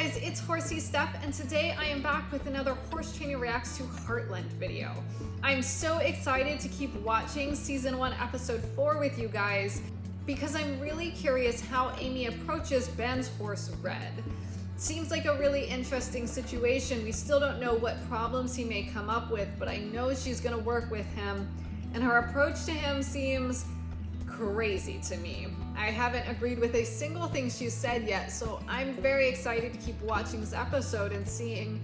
guys, it's Horsey Steph, and today I am back with another Horse Trainer Reacts to Heartland video. I'm so excited to keep watching Season 1, Episode 4 with you guys, because I'm really curious how Amy approaches Ben's horse, Red. Seems like a really interesting situation. We still don't know what problems he may come up with, but I know she's gonna work with him, and her approach to him seems crazy to me. I haven't agreed with a single thing she's said yet, so I'm very excited to keep watching this episode and seeing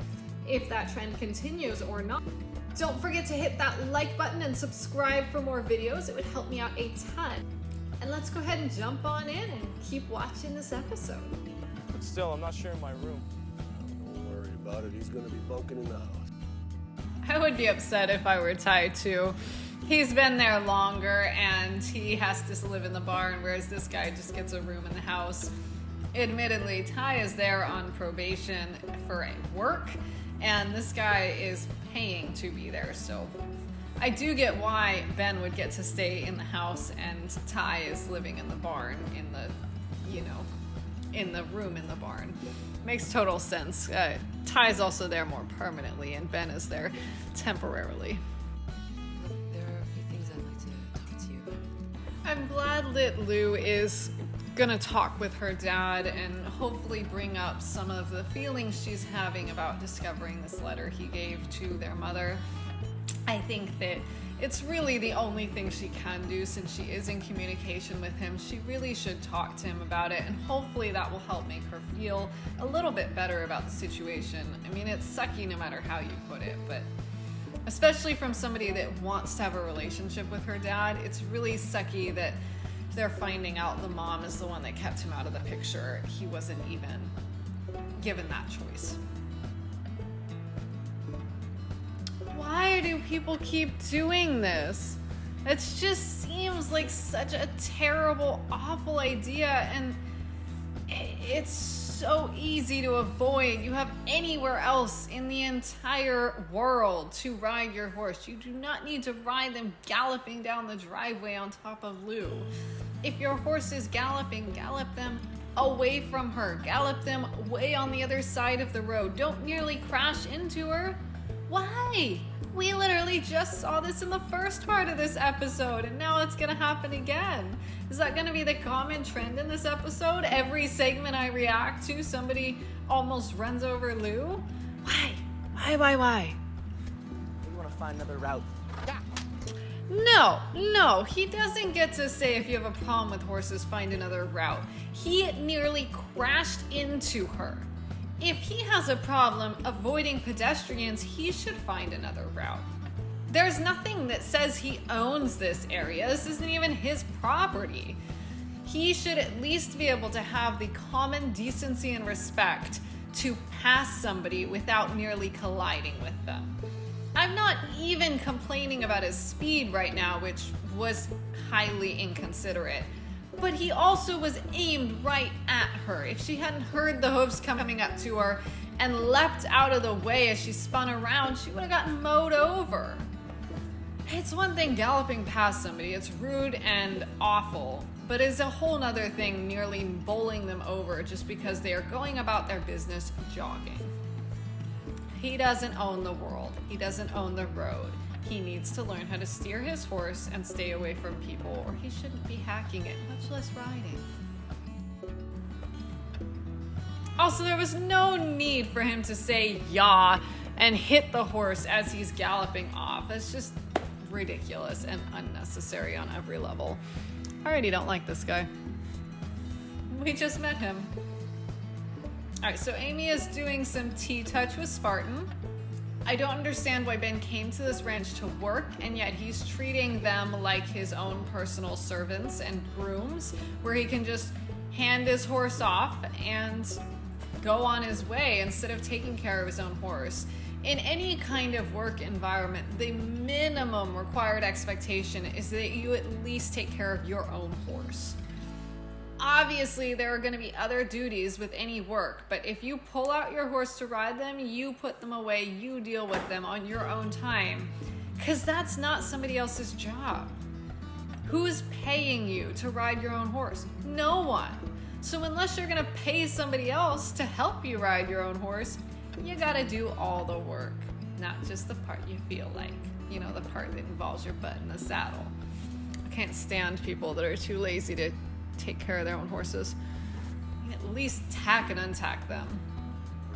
if that trend continues or not. Don't forget to hit that like button and subscribe for more videos. It would help me out a ton. And let's go ahead and jump on in and keep watching this episode. But still, I'm not sharing my room. Don't worry about it. He's gonna be bunking in the house. I would be upset if I were Ty too. He's been there longer and he has to live in the barn, whereas this guy just gets a room in the house. Admittedly, Ty is there on probation for work, and this guy is paying to be there, so I do get why Ben would get to stay in the house and Ty is living in the barn, in the, in the room in the barn. Makes total sense. Ty's also there more permanently and Ben is there temporarily. I'm glad that Lou is gonna talk with her dad and hopefully bring up some of the feelings she's having about discovering this letter he gave to their mother. I think that it's really the only thing she can do since she is in communication with him. She really should talk to him about it, and hopefully that will help make her feel a little bit better about the situation. I mean, it's sucky no matter how you put it, but especially from somebody that wants to have a relationship with her dad, it's really sucky that they're finding out the mom is the one that kept him out of the picture. He wasn't even given that choice. Why do people keep doing this? It just seems like such a terrible, awful idea, and it's so easy to avoid. You have anywhere else in the entire world to ride your horse. You do not need to ride them galloping down the driveway on top of Lou. If your horse is galloping, gallop them away from her. Gallop them way on the other side of the road. Don't nearly crash into her. Why? We literally just saw this in the first part of this episode, and now it's gonna happen again. Is that gonna be the common trend in this episode? Every segment I react to, somebody almost runs over Lou? Why? Why? We want to find another route. Yeah. No, he doesn't get to say if you have a problem with horses, find another route. He nearly crashed into her. If he has a problem avoiding pedestrians, he should find another route. There's nothing that says he owns this area. This isn't even his property. He should at least be able to have the common decency and respect to pass somebody without nearly colliding with them. I'm not even complaining about his speed right now, which was highly inconsiderate. But he also was aimed right at her. If she hadn't heard the hooves coming up to her and leapt out of the way as she spun around, she would have gotten mowed over. It's one thing galloping past somebody, it's rude and awful, but it's a whole nother thing nearly bowling them over just because they are going about their business jogging. He doesn't own the world. He doesn't own the road. He needs to learn how to steer his horse and stay away from people, or he shouldn't be hacking it, much less riding. Also, there was no need for him to say "yah" and hit the horse as he's galloping off. It's just ridiculous and unnecessary on every level. I already don't like this guy. We just met him. All right, so Amy is doing some T-touch with Spartan. I don't understand why Ben came to this ranch to work, and yet he's treating them like his own personal servants and grooms, where he can just hand his horse off and go on his way instead of taking care of his own horse. In any kind of work environment, the minimum required expectation is that you at least take care of your own horse. Obviously, there are going to be other duties with any work, but if you pull out your horse to ride them, you put them away, you deal with them on your own time, because that's not somebody else's job. Who's paying you to ride your own horse? No one. So unless you're gonna pay somebody else to help you ride your own horse, you gotta do all the work, not just the part you feel like. You know, the part that involves your butt in the saddle. I can't stand people that are too lazy to take care of their own horses. At least tack and untack them.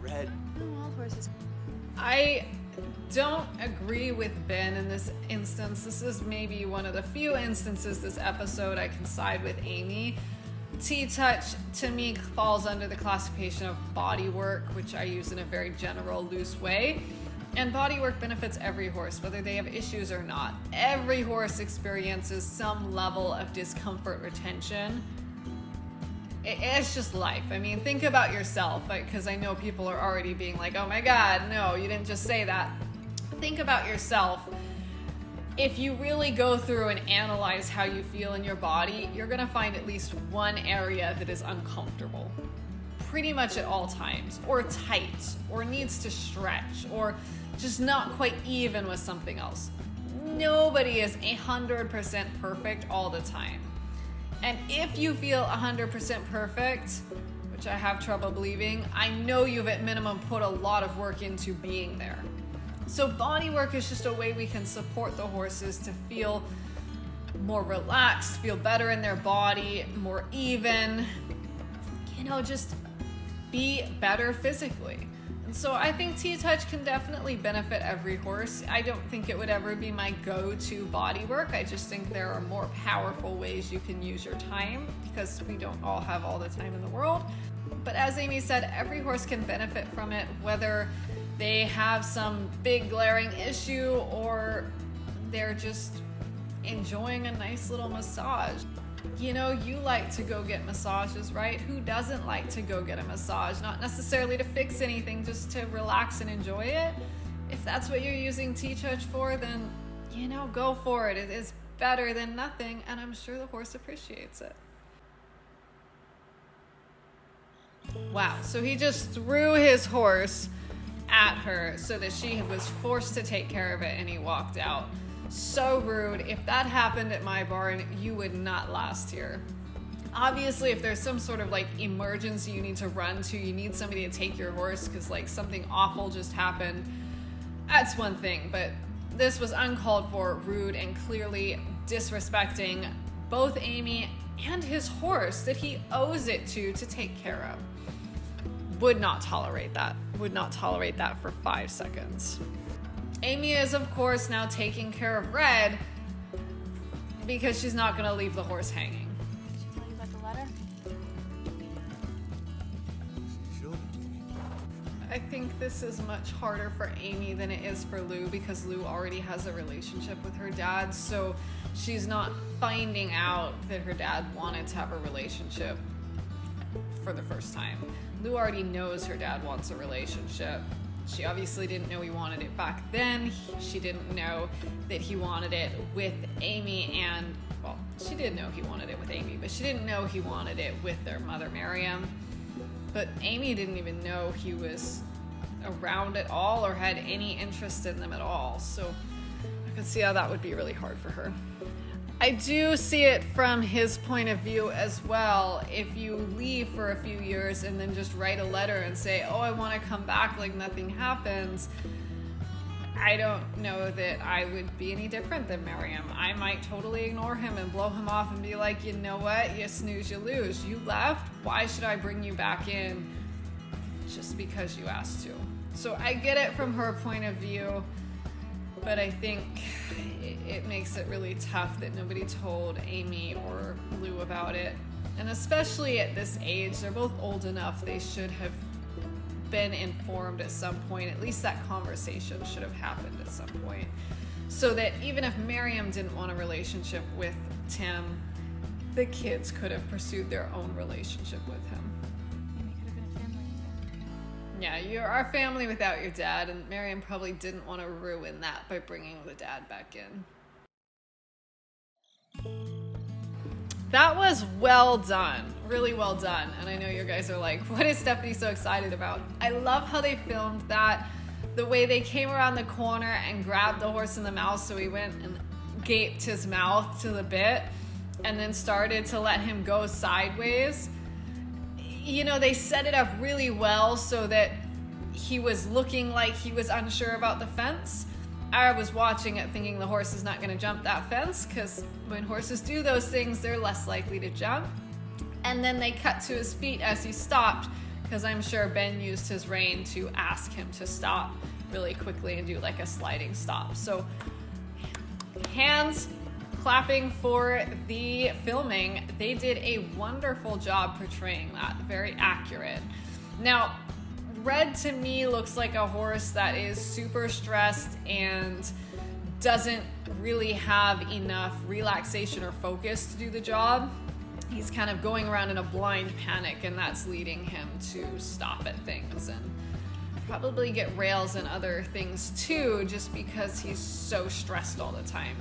Red. All horses. I don't agree with Ben in this instance. This is maybe one of the few instances this episode I can side with Amy. T-touch to me falls under the classification of body work, which I use in a very general, loose way. And body work benefits every horse, whether they have issues or not. Every horse experiences some level of discomfort or tension. It's just life. I mean, think about yourself, because I know people are already being like, oh my God, no, you didn't just say that. Think about yourself. If you really go through and analyze how you feel in your body, you're gonna find at least one area that is uncomfortable. Pretty much at all times, or tight, or needs to stretch, or just not quite even with something else. Nobody is 100% perfect all the time. And if you feel 100% perfect, which I have trouble believing, I know you've at minimum put a lot of work into being there. So body work is just a way we can support the horses to feel more relaxed, feel better in their body, more even, just be better physically. And so I think T-touch can definitely benefit every horse. I don't think it would ever be my go-to body work. I just think there are more powerful ways you can use your time, because we don't all have all the time in the world. But as Amy said, every horse can benefit from it, whether they have some big glaring issue or they're just enjoying a nice little massage. You like to go get massages, right? Who doesn't like to go get a massage? Not necessarily to fix anything, just to relax and enjoy it. If that's what you're using T-touch for, then, go for it. It is better than nothing, and I'm sure the horse appreciates it. Wow, so he just threw his horse at her so that she was forced to take care of it, and he walked out. So rude. If that happened at my barn, you would not last here. Obviously, if there's some sort of emergency you need to run to, you need somebody to take your horse because something awful just happened, that's one thing. But this was uncalled for, rude, and clearly disrespecting both Amy and his horse that he owes it to take care of. Would not tolerate that. Would not tolerate that for 5 seconds. Amy is, of course, now taking care of Red because she's not going to leave the horse hanging. Did she tell you about the letter? Sure. I think this is much harder for Amy than it is for Lou, because Lou already has a relationship with her dad, so she's not finding out that her dad wanted to have a relationship for the first time. Lou already knows her dad wants a relationship. She obviously didn't know he wanted it back then. She didn't know that he wanted it with Amy, and, well, she did know he wanted it with Amy, but she didn't know he wanted it with their mother, Miriam. But Amy didn't even know he was around at all or had any interest in them at all. So I could see how that would be really hard for her. I do see it from his point of view as well. If you leave for a few years and then just write a letter and say, oh, I want to come back like nothing happens, I don't know that I would be any different than Miriam. I might totally ignore him and blow him off and be like, you know what? You snooze, you lose. You left. Why should I bring you back in just because you asked to? So I get it from her point of view, but I think it makes it really tough that nobody told Amy or Lou about it. And especially at this age, they're both old enough, they should have been informed at some point. At least that conversation should have happened at some point. So that even if Miriam didn't want a relationship with Tim, the kids could have pursued their own relationship with him. Amy could have been a family. Yeah, you're our family without your dad, and Miriam probably didn't want to ruin that by bringing the dad back in. That was well done, really well done. And I know you guys are like, what is Stephanie so excited about? I love how they filmed that, the way they came around the corner and grabbed the horse in the mouth, so he went and gaped his mouth to the bit and then started to let him go sideways. they set it up really well so that he was looking like he was unsure about the fence. I was watching it thinking the horse is not going to jump that fence, because when horses do those things, they're less likely to jump. And then they cut to his feet as he stopped, because I'm sure Ben used his rein to ask him to stop really quickly and do like a sliding stop. So hands clapping for the filming. They did a wonderful job portraying that. Very accurate. Now, Red to me looks like a horse that is super stressed and doesn't really have enough relaxation or focus to do the job. He's kind of going around in a blind panic, and that's leading him to stop at things and probably get rails and other things too, just because he's so stressed all the time.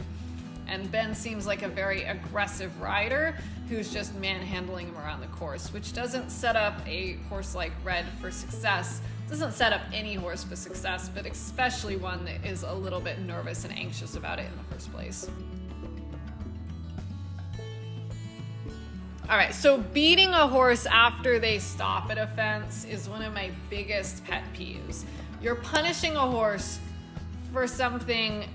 And Ben seems like a very aggressive rider who's just manhandling him around the course, which doesn't set up a horse like Red for success. Doesn't set up any horse for success, but especially one that is a little bit nervous and anxious about it in the first place. All right, so beating a horse after they stop at a fence is one of my biggest pet peeves. You're punishing a horse for something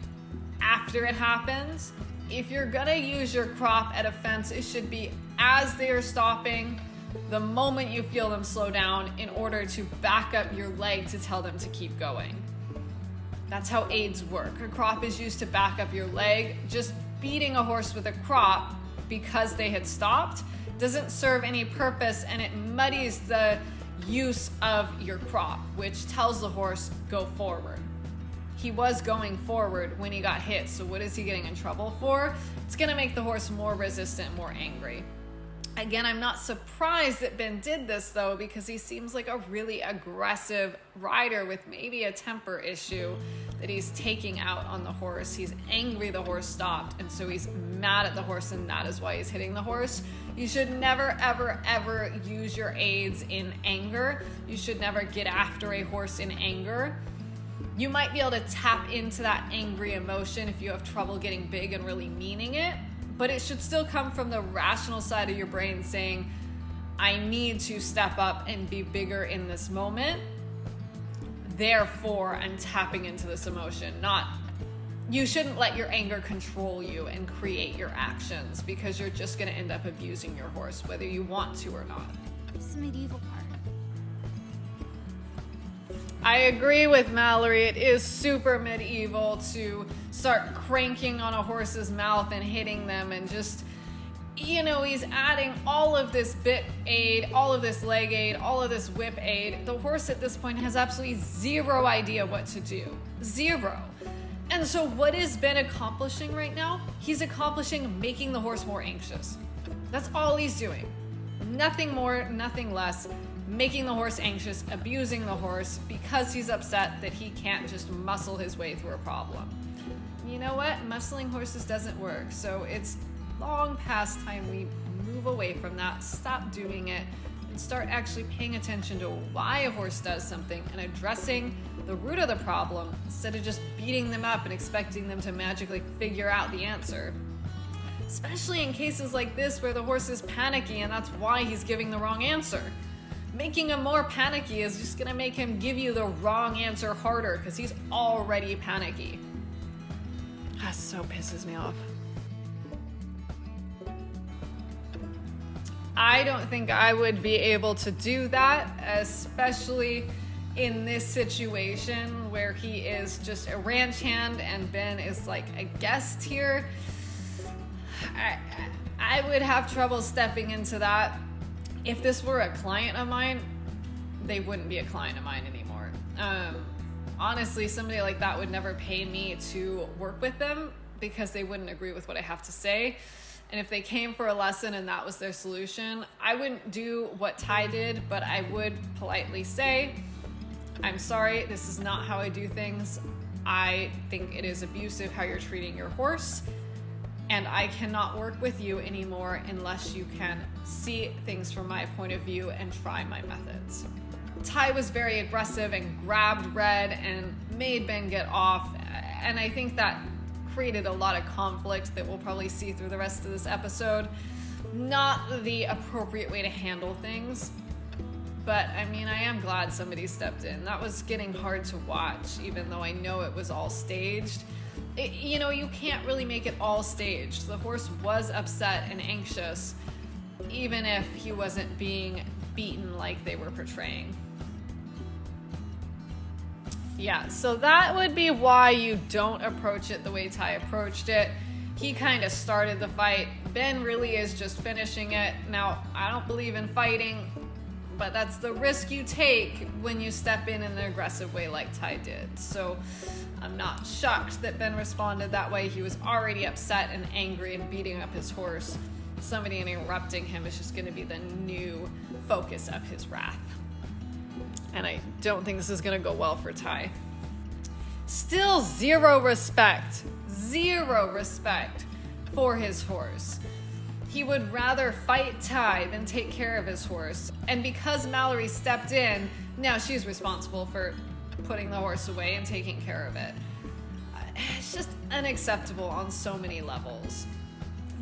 after it happens. If you're gonna use your crop at a fence, it should be as they are stopping, the moment you feel them slow down, in order to back up your leg to tell them to keep going. That's how aids work. A crop is used to back up your leg. Just beating a horse with a crop because they had stopped doesn't serve any purpose, and it muddies the use of your crop, which tells the horse go forward. He was going forward when he got hit, so what is he getting in trouble for? It's gonna make the horse more resistant, more angry. Again, I'm not surprised that Ben did this though, because he seems like a really aggressive rider with maybe a temper issue that he's taking out on the horse. He's angry the horse stopped, and so he's mad at the horse, and that is why he's hitting the horse. You should never, ever, ever use your aids in anger. You should never get after a horse in anger. You might be able to tap into that angry emotion if you have trouble getting big and really meaning it, but it should still come from the rational side of your brain saying, I need to step up and be bigger in this moment. Therefore, I'm tapping into this emotion. You shouldn't let your anger control you and create your actions, because you're just going to end up abusing your horse, whether you want to or not. This is the medieval part. I agree with Mallory. It is super medieval to start cranking on a horse's mouth and hitting them, and just, he's adding all of this bit aid, all of this leg aid, all of this whip aid. The horse at this point has absolutely zero idea what to do. Zero. And so what is Ben accomplishing right now? He's accomplishing making the horse more anxious. That's all he's doing. Nothing more, nothing less. Making the horse anxious, abusing the horse because he's upset that he can't just muscle his way through a problem. You know what? Muscling horses doesn't work. So it's long past time we move away from that, stop doing it, and start actually paying attention to why a horse does something and addressing the root of the problem instead of just beating them up and expecting them to magically figure out the answer. Especially in cases like this where the horse is panicky and that's why he's giving the wrong answer. Making him more panicky is just gonna make him give you the wrong answer harder because he's already panicky. That so pisses me off. I don't think I would be able to do that, especially in this situation where he is just a ranch hand and Ben is like a guest here. I would have trouble stepping into that. If this were a client of mine, they wouldn't be a client of mine anymore. Honestly, somebody like that would never pay me to work with them because they wouldn't agree with what I have to say. And if they came for a lesson and that was their solution, I wouldn't do what Ty did, but I would politely say, I'm sorry, this is not how I do things. I think it is abusive how you're treating your horse, and I cannot work with you anymore unless you can see things from my point of view and try my methods. Ty was very aggressive and grabbed Red and made Ben get off, and I think that created a lot of conflict that we'll probably see through the rest of this episode. Not the appropriate way to handle things. But I mean, I am glad somebody stepped in. That was getting hard to watch, even though I know it was all staged. You know, you can't really make it all staged. The horse was upset and anxious, even if he wasn't being beaten like they were portraying. Yeah, so that would be why you don't approach it the way Ty approached it. He kind of started the fight. Ben really is just finishing it. Now, I don't believe in fighting, but that's the risk you take when you step in an aggressive way like Ty did. So I'm not shocked that Ben responded that way. He was already upset and angry and beating up his horse. Somebody interrupting him is just going to be the new focus of his wrath. And I don't think this is going to go well for Ty. Still zero respect for his horse. He would rather fight Ty than take care of his horse. And because Mallory stepped in, now she's responsible for putting the horse away and taking care of it. It's just unacceptable on so many levels.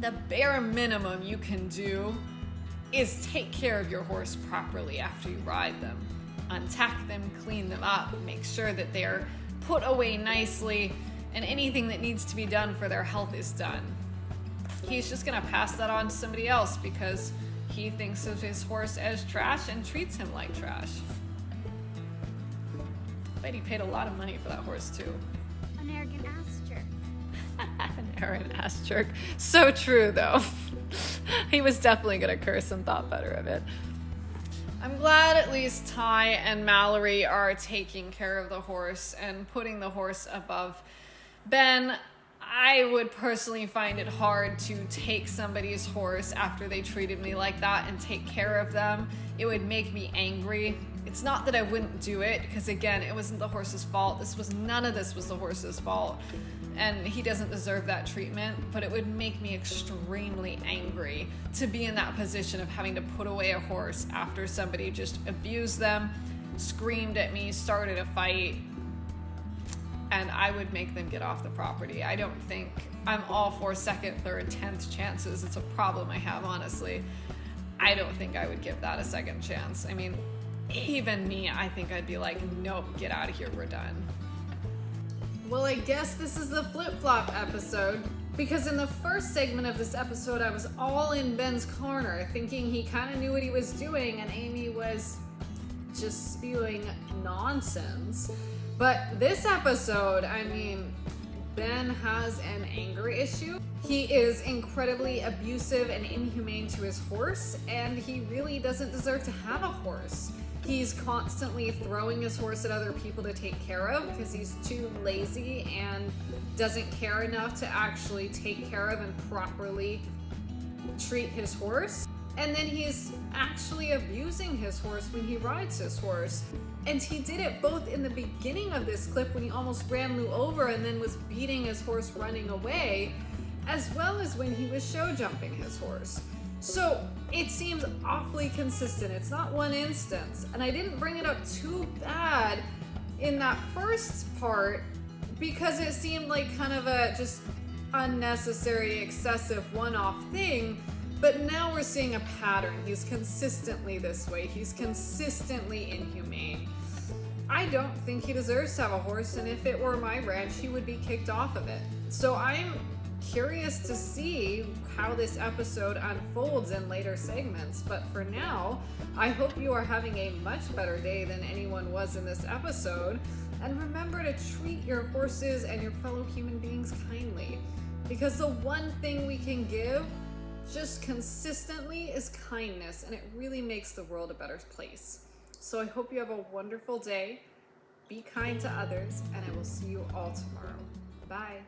The bare minimum you can do is take care of your horse properly after you ride them. Untack them, clean them up, make sure that they're put away nicely, and anything that needs to be done for their health is done. He's just gonna pass that on to somebody else because he thinks of his horse as trash and treats him like trash. Bet he paid a lot of money for that horse too. An arrogant ass jerk. An arrogant ass jerk. So true though. He was definitely gonna curse and thought better of it. I'm glad at least Ty and Mallory are taking care of the horse and putting the horse above Ben. I would personally find it hard to take somebody's horse after they treated me like that and take care of them. It would make me angry. It's not that I wouldn't do it, because again, it wasn't the horse's fault. None of this was the horse's fault. And he doesn't deserve that treatment, but it would make me extremely angry to be in that position of having to put away a horse after somebody just abused them, screamed at me, started a fight, and I would make them get off the property. I don't think I'm all for second, third, 10th chances. It's a problem I have, honestly. I don't think I would give that a second chance. I mean, even me, I think I'd be like, nope, get out of here, we're done. Well, I guess this is the flip-flop episode, because in the first segment of this episode, I was all in Ben's corner, thinking he kind of knew what he was doing, and Amy was just spewing nonsense. But this episode, I mean, Ben has an anger issue. He is incredibly abusive and inhumane to his horse, and he really doesn't deserve to have a horse. He's constantly throwing his horse at other people to take care of because he's too lazy and doesn't care enough to actually take care of and properly treat his horse. And then he's actually abusing his horse when he rides his horse. And he did it both in the beginning of this clip when he almost ran Lou over and then was beating his horse running away, as well as when he was show jumping his horse. So it seems awfully consistent. It's not one instance. And I didn't bring it up too bad in that first part because it seemed like kind of a just unnecessary, excessive one-off thing. But now we're seeing a pattern. He's consistently this way. He's consistently inhumane. I don't think he deserves to have a horse, and if it were my ranch, he would be kicked off of it. So I'm curious to see how this episode unfolds in later segments. But for now, I hope you are having a much better day than anyone was in this episode. And remember to treat your horses and your fellow human beings kindly. Because the one thing we can give just consistently is kindness, and it really makes the world a better place. So I hope you have a wonderful day. Be kind to others, and I will see you all tomorrow. Bye.